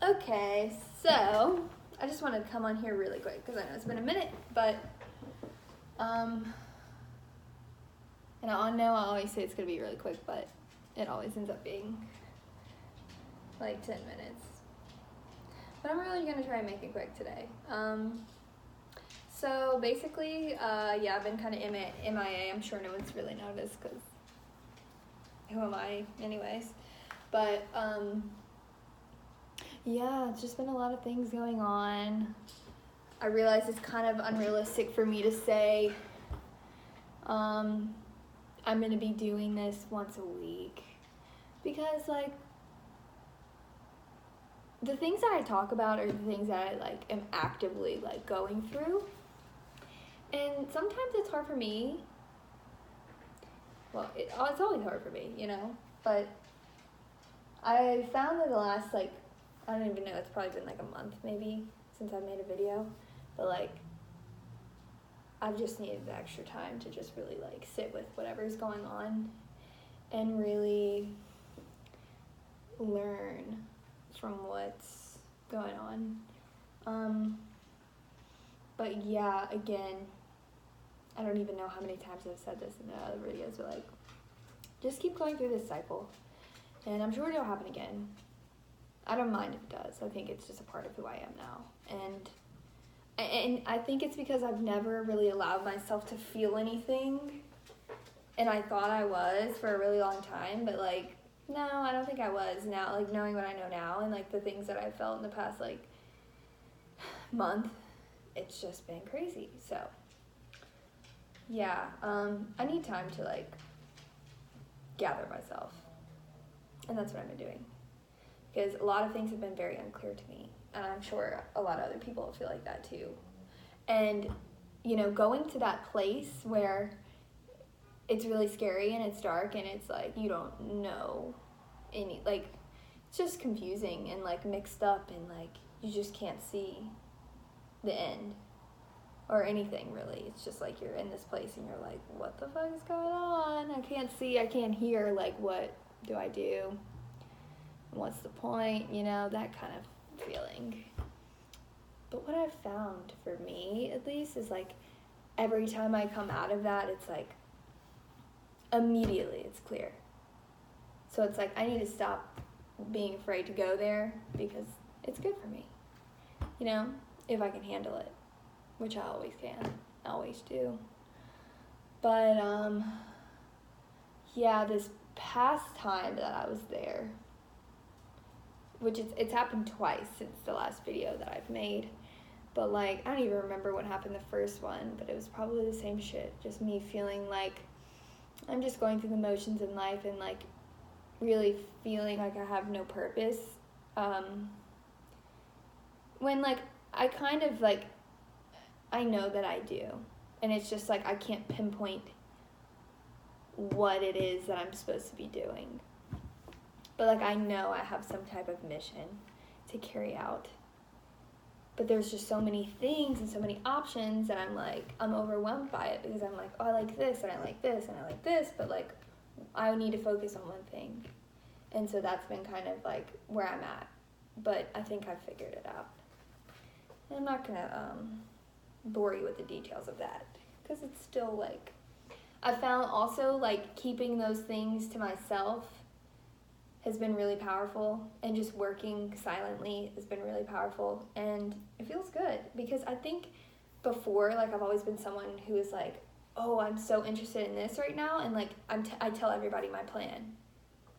Okay, so I just wanted to come on here really quick because I know it's been a minute, but and I know I always say it's gonna be really quick, but it always ends up being like 10 minutes. But I'm really gonna try and make it quick today. So basically, yeah, I've been kind of MIA. I'm sure no one's really noticed because who am I, anyways? But yeah, it's just been a lot of things going on. I realize it's kind of unrealistic for me to say I'm gonna be doing this once a week because like the things that I talk about are the things that I like am actively like going through, and sometimes it's hard for me. Well, it's always hard for me, you know, but I found that the last like I don't even know, it's probably been like a month maybe since I made a video, but like I've just needed the extra time to just really like sit with whatever's going on and really learn from what's going on. But yeah, again, I don't even know how many times I've said this in the other videos, but like just keep going through this cycle and I'm sure it'll happen again. I don't mind if it does. I think it's just a part of who I am now. And I think it's because I've never really allowed myself to feel anything. And I thought I was for a really long time, but like, no, I don't think I was now. Like knowing what I know now and like the things that I felt in the past like month, it's just been crazy. So yeah, I need time to like gather myself. And that's what I've been doing. Because a lot of things have been very unclear to me, and I'm sure a lot of other people feel like that too. And, you know, going to that place where it's really scary and it's dark and it's like you don't know any, like, it's just confusing and like mixed up and like you just can't see the end or anything really. It's just like you're in this place and you're like, what the fuck is going on? I can't see, I can't hear, like, what do I do? What's the point, you know, that kind of feeling. But what I've found for me, at least, is like every time I come out of that, it's like immediately it's clear. So it's like I need to stop being afraid to go there because it's good for me, you know, if I can handle it, which I always can, I always do. But yeah, this past time that I was there, which it's happened twice since the last video that I've made, but like I don't even remember what happened the first one, but it was probably the same shit, just me feeling like I'm just going through the motions in life and like really feeling like I have no purpose, when like I kind of like I know that I do, and it's just like I can't pinpoint what it is that I'm supposed to be doing. But like I know I have some type of mission to carry out. But there's just so many things and so many options that I'm overwhelmed by it because I'm like, oh, I like this and I like this and I like this, but like I need to focus on one thing. And so that's been kind of like where I'm at. But I think I've figured it out. And I'm not gonna bore you with the details of that because it's still like, I found also like keeping those things to myself has been really powerful, and just working silently has been really powerful, and it feels good because I think before, like I've always been someone who is like, oh, I'm so interested in this right now, and like I tell everybody my plan,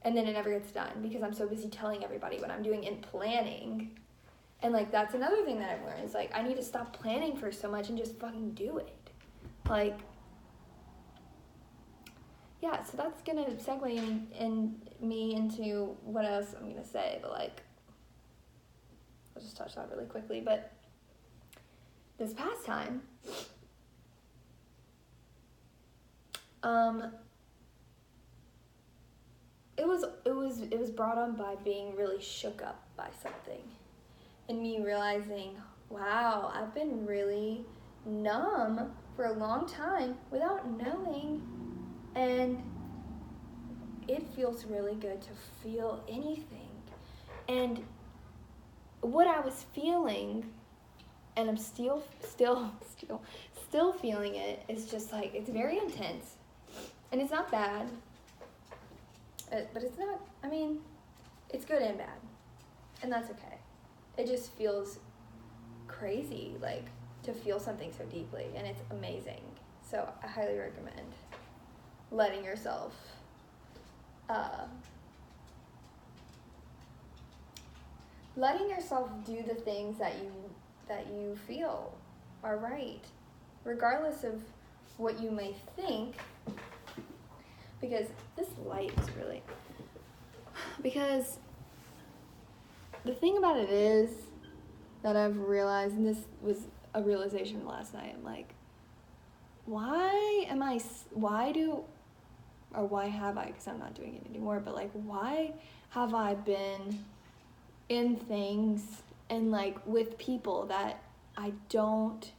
and then it never gets done because I'm so busy telling everybody what I'm doing and planning. And like that's another thing that I've learned is like I need to stop planning for so much and just fucking do it. Like, yeah, so that's gonna segue me into what else I'm gonna say, but like I'll just touch on it really quickly. But this past time, it was brought on by being really shook up by something, and me realizing, wow, I've been really numb for a long time without knowing, and it feels really good to feel anything. And what I was feeling, and I'm still feeling it, is just like, it's very intense. And it's not bad. But it's not, I mean, it's good and bad. And that's okay. It just feels crazy, like, to feel something so deeply. And it's amazing. So I highly recommend letting yourself do the things that you feel are right, regardless of what you may think. Because this light is really, because the thing about it is that I've realized, and this was a realization last night, I'm like, why have I, because I'm not doing it anymore, but like, why have I been in things and like with people that I don't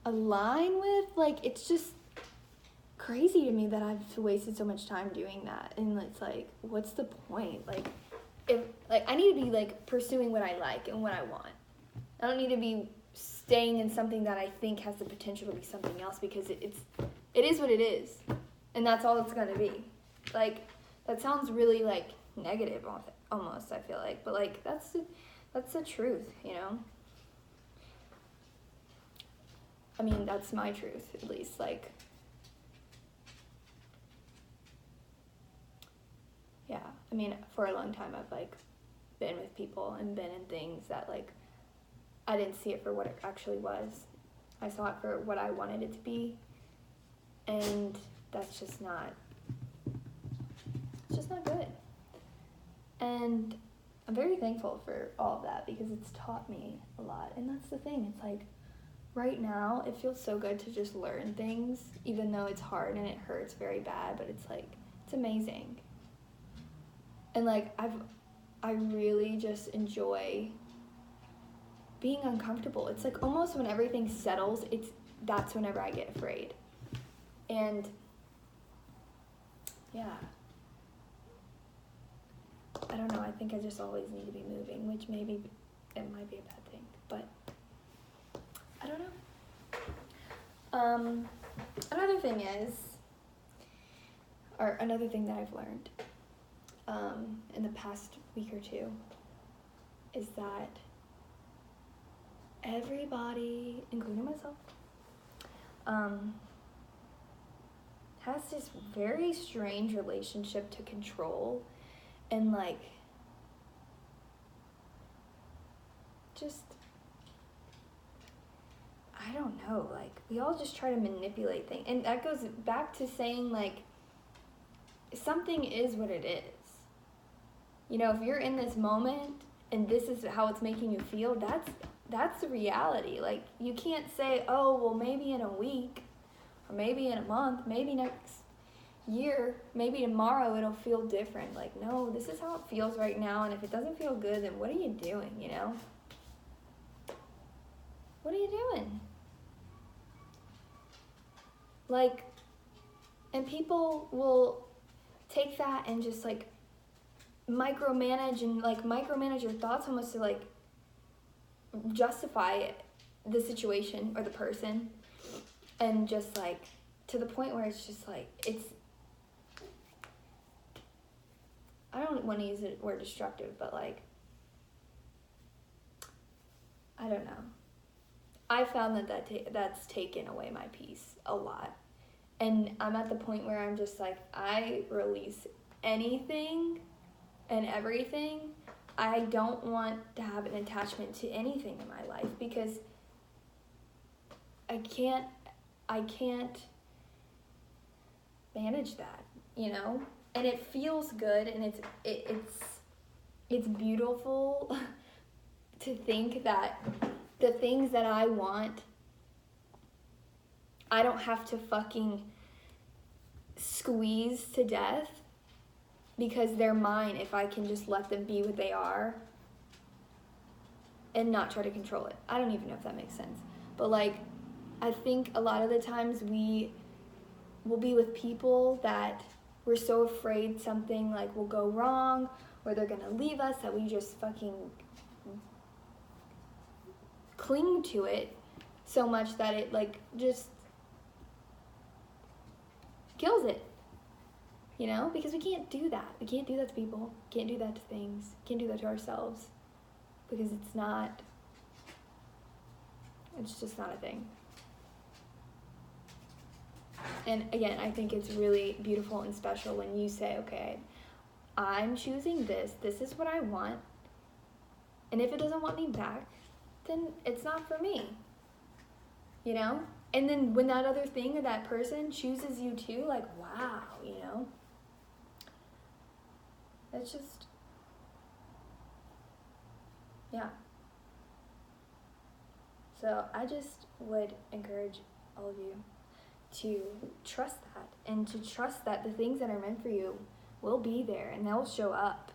align with? Like, it's just crazy to me that I've wasted so much time doing that. And it's like, what's the point? Like, if like, I need to be like pursuing what I like and what I want. I don't need to be staying in something that I think has the potential to be something else, because it is what it is, and that's all it's gonna be. Like, that sounds really like negative almost, I feel like, but like, that's the truth, you know? I mean, that's my truth, at least. Like, yeah, I mean, for a long time I've like been with people and been in things that like I didn't see it for what it actually was. I saw it for what I wanted it to be, and that's just not, it's just not good. And I'm very thankful for all of that, because it's taught me a lot. And that's the thing, it's like, right now it feels so good to just learn things, even though it's hard and it hurts very bad, but it's like, it's amazing. And like, I really just enjoy being uncomfortable. It's like almost when everything settles, that's whenever I get afraid. And yeah, I don't know, I think I just always need to be moving, which maybe it might be a bad thing, but I don't know. Another thing that I've learned in the past week or two is that everybody, including myself, has this very strange relationship to control, and like, just, I don't know, like, we all just try to manipulate things. And that goes back to saying, like, something is what it is. You know, if you're in this moment and this is how it's making you feel, that's the reality. Like, you can't say, oh, well, maybe in a week, or maybe in a month, maybe next year, maybe tomorrow it'll feel different. Like, no, this is how it feels right now, and if it doesn't feel good, then what are you doing, you know? What are you doing? Like, and people will take that and just like micromanage your thoughts, almost to like justify the situation or the person, and just like to the point where it's just like, I don't want to use the word destructive, but like, I don't know. I found that's taken away my peace a lot. And I'm at the point where I'm just like, I release anything and everything. I don't want to have an attachment to anything in my life, because I can't manage that, you know? And it feels good, and it's beautiful to think that the things that I want, I don't have to fucking squeeze to death, because they're mine if I can just let them be what they are and not try to control it. I don't even know if that makes sense. But like, I think a lot of the times we will be with people that we're so afraid something like will go wrong or they're gonna leave us that we just fucking cling to it so much that it like just kills it, you know? Because we can't do that. We can't do that to people. Can't do that to things. Can't do that to ourselves. Because it's just not a thing. And again, I think it's really beautiful and special when you say, okay, I'm choosing this. This is what I want. And if it doesn't want me back, then it's not for me. You know? And then when that other thing or that person chooses you too, like, wow, you know? It's just, yeah. So I just would encourage all of you to trust that, and to trust that the things that are meant for you will be there and they'll show up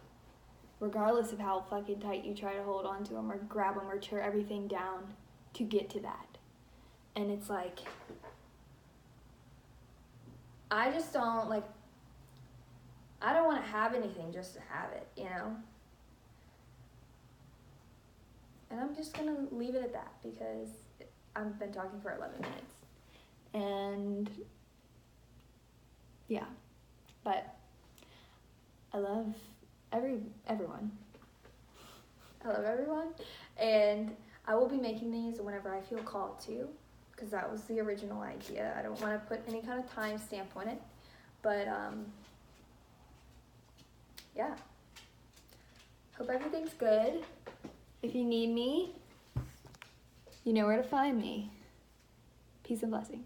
regardless of how fucking tight you try to hold on to them or grab them or tear everything down to get to that. And it's like, I just don't, like, I don't want to have anything just to have it, you know? And I'm just going to leave it at that because I've been talking for 11 minutes. And yeah, but I love everyone. I love everyone, and I will be making these whenever I feel called to, because that was the original idea. I don't want to put any kind of time stamp on it, but yeah. Hope everything's good. If you need me, you know where to find me. Peace and blessings.